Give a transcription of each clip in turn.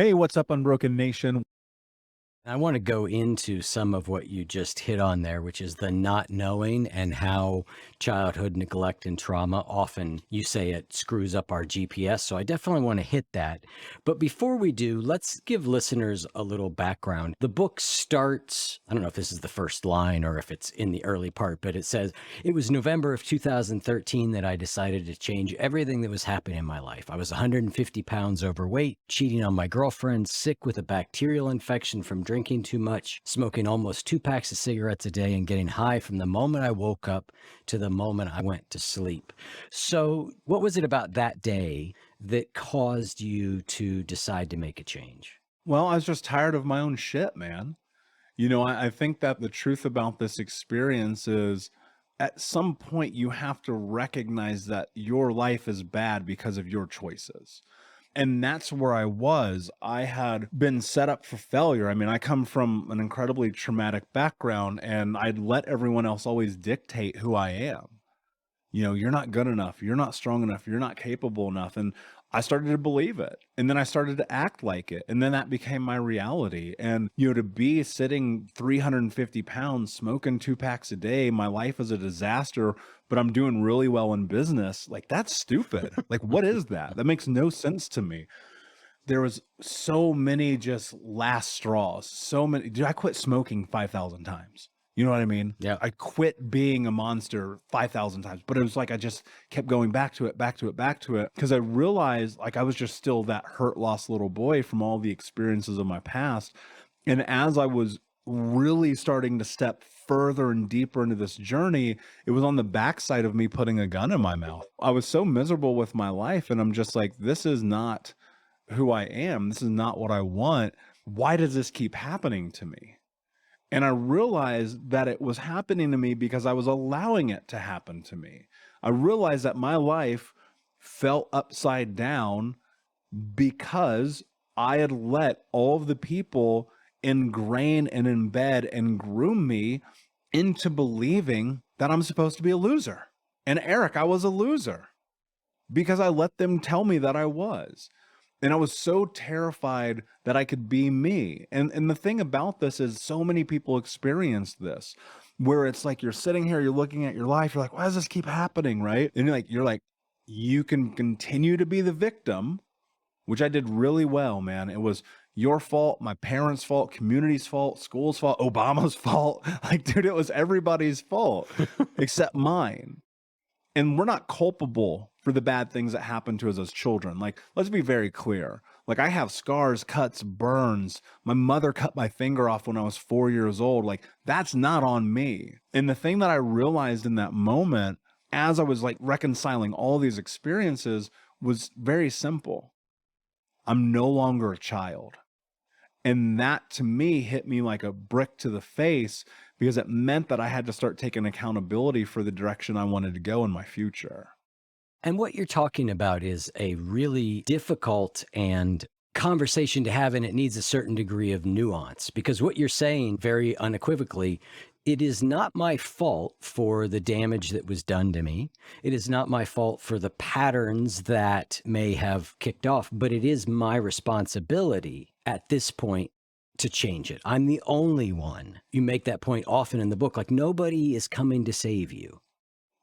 Hey, what's up, Unbroken Nation? I want to go into some of what you just hit on there, which is the not knowing and how childhood neglect and trauma often, you say, it screws up our GPS. So I definitely want to hit that. But before we do, let's give listeners a little background. The book starts, I don't know if this is the first line or if it's in the early part, but it says, it was November of 2013 that I decided to change everything that was happening in my life. I was 150 pounds overweight, cheating on my girlfriend, sick with a bacterial infection from drinking too much, smoking almost 2 packs of cigarettes a day, and getting high from the moment I woke up to the moment I went to sleep. So, what was it about that day that caused you to decide to make a change? Well, I was just tired of my own shit, man. I think that the truth about this experience is at some point you have to recognize that your life is bad because of your choices. And that's where I was. I had been set up for failure. I mean, I come from an incredibly traumatic background, and I'd let everyone else always dictate who I am. You're not good enough. You're not strong enough. You're not capable enough. And I started to believe it. And then I started to act like it. And then that became my reality. And, to be sitting 350 pounds, smoking 2 packs a day, my life is a disaster, but I'm doing really well in business. Like, that's stupid. Like, what is that? That makes no sense to me. There was so many just last straws. So many. Dude, I quit smoking 5,000 times. You know what I mean? Yeah. I quit being a monster 5,000 times, but it was like I just kept going back to it, back to it, back to it, because I realized like I was just still that hurt, lost little boy from all the experiences of my past. And as I was really starting to step further and deeper into this journey, it was on the backside of me putting a gun in my mouth. I was so miserable with my life, and I'm just like, this is not who I am. This is not what I want. Why does this keep happening to me? And I realized that it was happening to me because I was allowing it to happen to me. I realized that my life fell upside down because I had let all of the people ingrain and embed and groom me into believing that I'm supposed to be a loser. And Eric, I was a loser because I let them tell me that I was. And I was so terrified that I could be me. And the thing about this is so many people experience this, where it's like you're sitting here, you're looking at your life, you're like, why does this keep happening? Right. And you're like, you can continue to be the victim, which I did really well, man. It was your fault, my parents' fault, community's fault, school's fault, Obama's fault. Like, dude, it was everybody's fault except mine. And we're not culpable for the bad things that happen to us as children. Like, let's be very clear. Like, I have scars, cuts, burns. My mother cut my finger off when I was 4 years old. Like, that's not on me. And the thing that I realized in that moment, as I was like reconciling all these experiences, was very simple. I'm no longer a child. And that to me hit me like a brick to the face because it meant that I had to start taking accountability for the direction I wanted to go in my future. And what you're talking about is a really difficult and conversation to have, and it needs a certain degree of nuance because what you're saying very unequivocally, it is not my fault for the damage that was done to me. It is not my fault for the patterns that may have kicked off, but it is my responsibility at this point to change it. I'm the only one. You make that point often in the book, like nobody is coming to save you.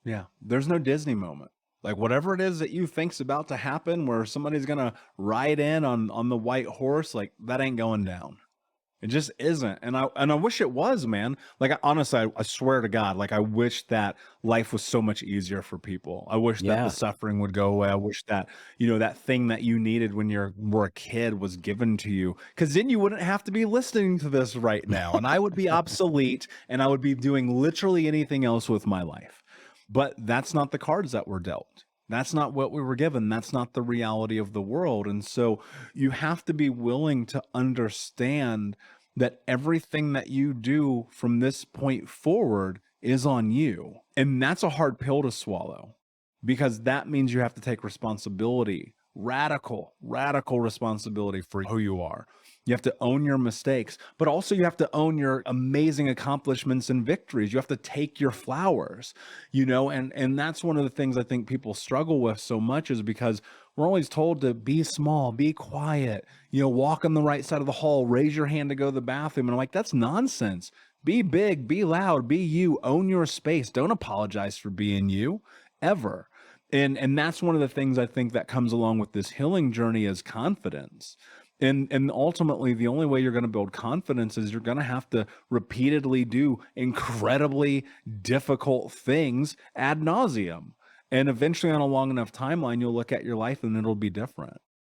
Yeah. There's no Disney moment. Like whatever it is that you think's about to happen where somebody's gonna ride in on the white horse, like that ain't going down. It just isn't. And I wish it was, man. Like honestly, I swear to God, like I wish that life was so much easier for people. I wish that the Yeah. suffering would go away. I wish that, that thing that you needed when were a kid was given to you. Cause then you wouldn't have to be listening to this right now. And I would be obsolete and I would be doing literally anything else with my life. But that's not the cards that were dealt. That's not what we were given. That's not the reality of the world. And so you have to be willing to understand that everything that you do from this point forward is on you. And that's a hard pill to swallow because that means you have to take responsibility radical responsibility for who you are. You have to own your mistakes, but also you have to own your amazing accomplishments and victories. You have to take your flowers, and that's one of the things I think people struggle with so much, is because we're always told to be small, be quiet, walk on the right side of the hall, raise your hand to go to the bathroom. And I'm like, that's nonsense. Be big, be loud, be you, own your space. Don't apologize for being you ever. And that's one of the things I think that comes along with this healing journey, is confidence. And ultimately, the only way you're going to build confidence is you're going to have to repeatedly do incredibly difficult things ad nauseum. And eventually, on a long enough timeline, you'll look at your life and it'll be different.